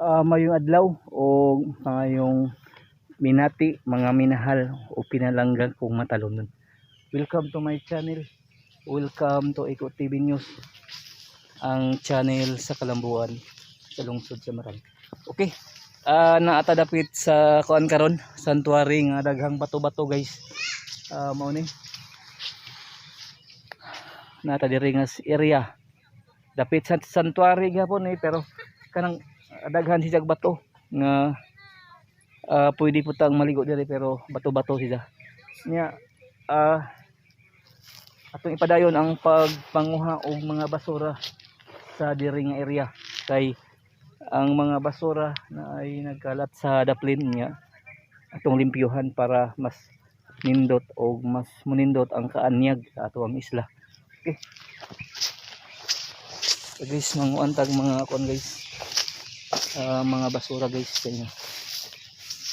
mayong adlaw o mayong minati mga minahal o pinalanggan kong matalunan. Welcome to my channel. Welcome to Iko TV News, ang channel sa Kalambuan sa lungsod sa Maral. Okay, naatadapit sa kuan karon, sanctuary nga daghang bato-bato guys. Mao ni nata diri nga area dapit sa sanctuary gyapon pero kanang daghan siya bato nga pwede putang maligo diri pero bato-bato siya nya. Atong ipadayon ang pagpanguha og mga basura sa diri nga area kay ang mga basura na ay nagkalat sa daplin niya atong limpyuhan para mas nindot o mas munindot ang kaanyag sa ato ang isla. Okay, so guys, manguantag mga kon guys, mga basura guys kanya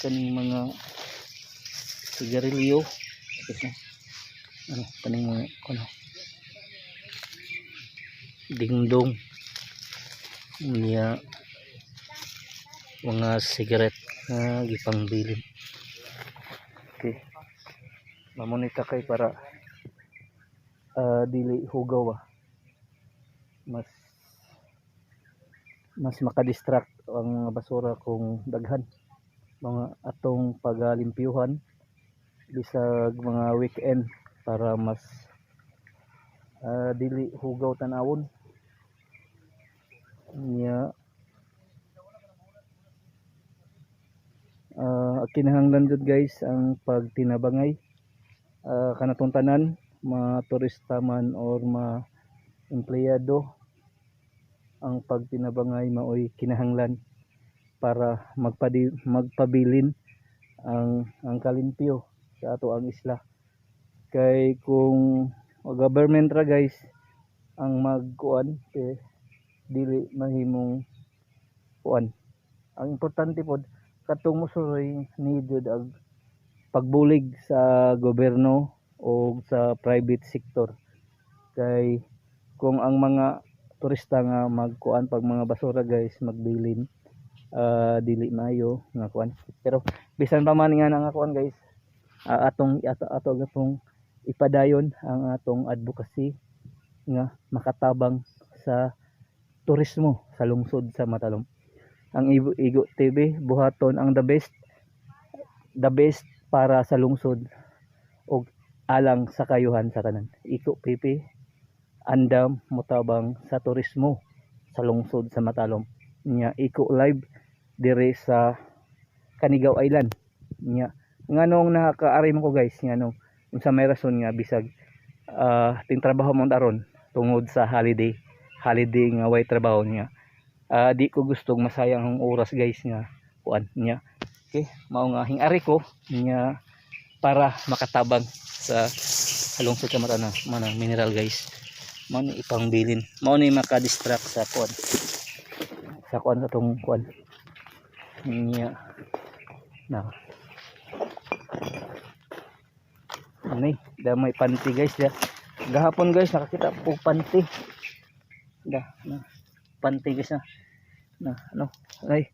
kaning mga sigarilyo guys, kaning mga kono dingdong niya mga sigaret na gipangbilin. Okay, mamonita kay para dili hugaw mas makadistract ang mga basura kung daghan mga atong pagalimpyuhan bisag mga weekend para mas dili hugaw tanawon niya. Kinahanglan jud guys ang pagtinabangay kanatong tanan, mga turista man or mga empleyado, ang pagtinabangay maoy kinahanglan para magpabilin ang kalimpyo sa ato ang isla. Kay kung government ra guys ang magkuan dili mahimong kuan. Ang importante pod katong musuroy needed ang pagbulig sa gobyerno o sa private sector. Kay kung ang mga turista nga magkuan pag mga basura guys magbilin, dili mayo nga kuan. Pero bisan pa man nga nga kuan guys, atong ipadayon ang atong advocacy nga makatabang sa turismo sa lungsod sa Matalom. Ang Igo TV buhaton ang the best para sa lungsod o alang sa kayuhan sa tanan. Iko PP andam motabang sa turismo sa lungsod sa Matalom nya. Iko live dire sa Canigao Island nya. Nganong nakakaari mo ko guys nganong unsa may rason nga bisag tintrabaho mo daron tungod sa holiday nga way trabaho niya, di ko gustong masayang ang oras guys nga kuan niya. Okay, mao nga hingari ko niya para makatabang sa lungsod sa Manang mineral guys. Mao ni ipangbilin, mao ni makadistract sa kuan sa atong kuan niya na. Ani damay panty guys ya. Gahapon guys nakakita po panty. Na panty guys na ano ay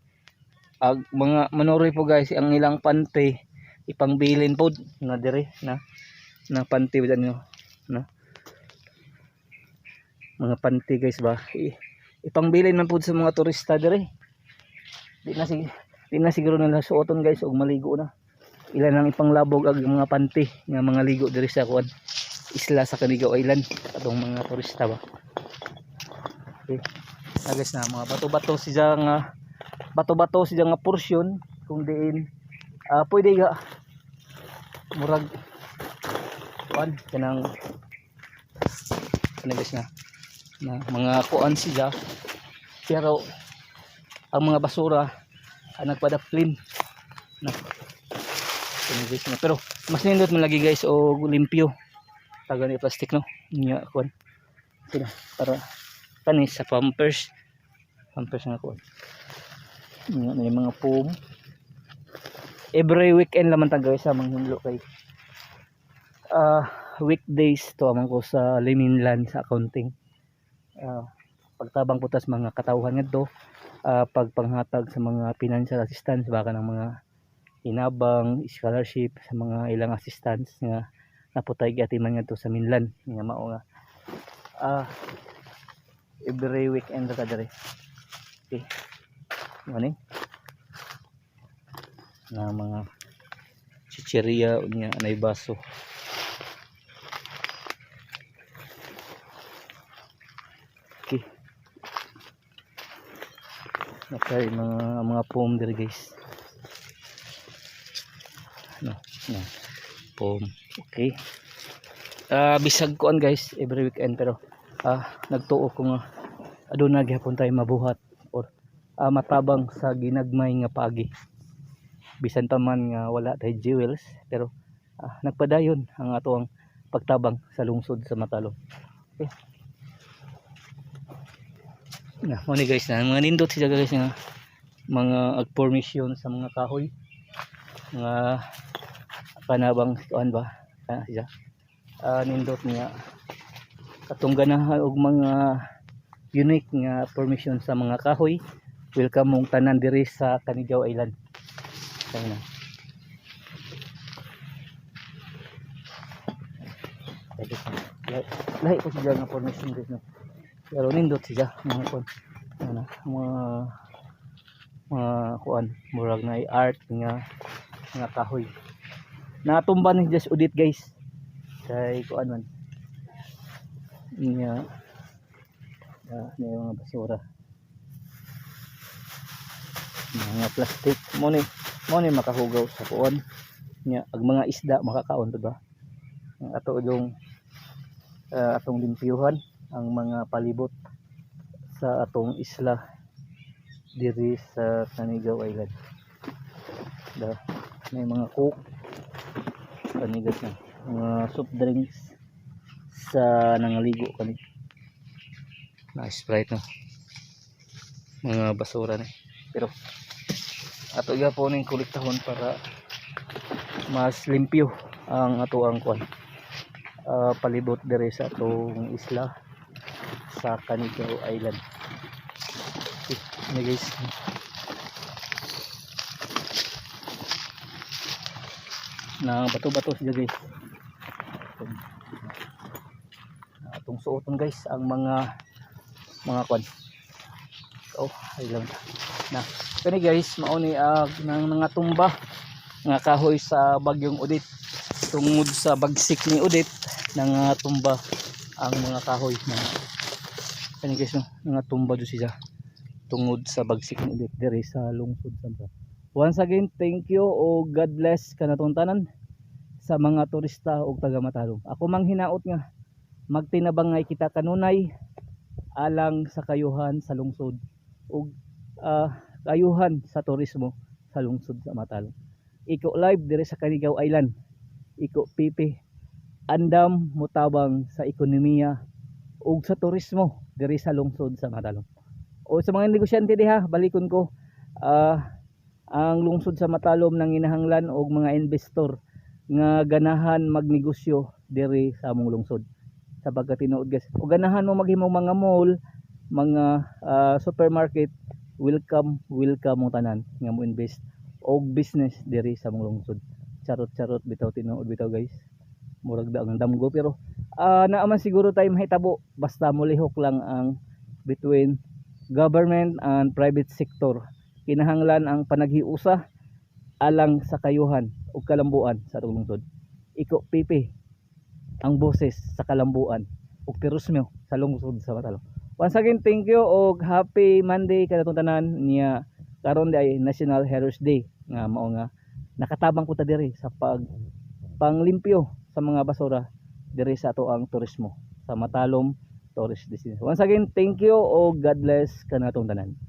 mga manoroy po guys ang ilang panty ipangbilin po nga dire na panty ba nyo na mga panty guys ba ipangbilin man po sa mga turista dire. Di na siguro nila suoton guys og maligo na. Ilan lang ipanglabog ang mga panty nga mga ligo dire sa kuan isla sa Canigao Island atong mga turista ba. Okay, guys na mga bato-bato siya nga porsyon kung diin pwede ga murag kuan kanang guys na mga kuan siya pero ang mga basura nagpadaplin na guys na. Pero mas nindot man lagi guys o limpyo taga ni plastic no nya kuan sila para kanis sa pampers nga kuan may mga foam. Every weekend laman ta guys sa manghinlo kay weekdays to amang ko sa liminlan sa accounting. Pagtabang putas mga katawhan ngadto pagpanghatag sa mga financial assistance baka ng mga inabang scholarship sa mga ilang assistance nga naputay gyati man ngadto sa Minlan nga mao nga every weekend ta dere. Okay. Ano na mga chicheria unya anay baso. Okay. Nakay mga foam dere guys. No, foam. Okay. Bisag kuan guys every weekend pero nagtuo ko nga aduna gyapon tay mabuhat or matabang sa ginagmay nga paagi. Bisan pa man nga wala tay jewels pero nagpadayon ang ato ang pagtabang sa lungsod sa Matalom. Okay. Mo ni guys na mga nindot siya guys nga mga formation sa mga kahoy nga kanabang kuan ba siya nindot niya katong ganahan og mga unique nga formation sa mga kahoy. Welcome mong tanan diri sa Canigao Island. Kaya lahi ko siya nga formation guys no. Pero nindot siya mga kuan mga kuan murag na art nga kahoy. Natumba ni just udit guys. Kay kuan man. Niya mga basura. Mga plastic mo ni makahugaw sa kuan. Nya ag mga isda makakaon to ba. Ang ato yung atong limpyuhan ang mga palibot sa atong isla diri sa Canigao Island. May mga coke kanigas na mga soft drinks sa nangaligo kani na Sprite no mga basura ni pero ato po ning kolektahon para mas limpyo ang ato ang kuan palibot diri sa atong isla sa Canigao Island. Okay, guys na bato-bato siya guys. Atong suoton guys ang mga kwan. Ayun na kani guys mao ni nang mga tumba nga kahoy sa bagyong Udit. Tungod sa bagsik ni Udit nang tumba ang mga kahoy na kani guys no nga tumba do siya tungod sa bagsik ni Udit diri sa lungsod sa. Once again, thank you o God bless kanatong tanan sa mga turista o taga Matalom. Ako mang hinaot nga magtinabangay kita kanunay alang sa kayuhan sa lungsod o kayuhan sa turismo sa lungsod sa Matalom. Iko live dire sa Canigao Island. Iko pipi andam mutabang sa ekonomiya ug sa turismo diri sa lungsod sa Matalom. O sa mga negosyante diha, balikon ko ang lungsod sa Matalom nang hinahanglan og mga investor nga ganahan magnegosyo diri sa among lungsod. Sapagkat tinuod guys, o ganahan mo maghimong mga mall, mga supermarket, welcome mo tanan nga mo invest og business diri sa among lungsod. Charot bitaw tinuod bitaw guys. Murag daang damgo pero naaman siguro tayo mahitabo basta mulihok lang ang between government and private sector. Kinahanglan ang panaghiusa alang sa kayuhan o kalambuan sa atong lungsod. Iko pipi ang boses sa kalambuan o turismo sa lungsod sa Matalom. Once again, thank you og happy Monday kanatong tanan niya karon day National Heroes Day nga mao nga nakatabang ko ta diri sa panglimpyo sa mga basura diri sa ato ang turismo sa Matalom Tourist Destination. Once again, thank you og God bless kanatong tanan.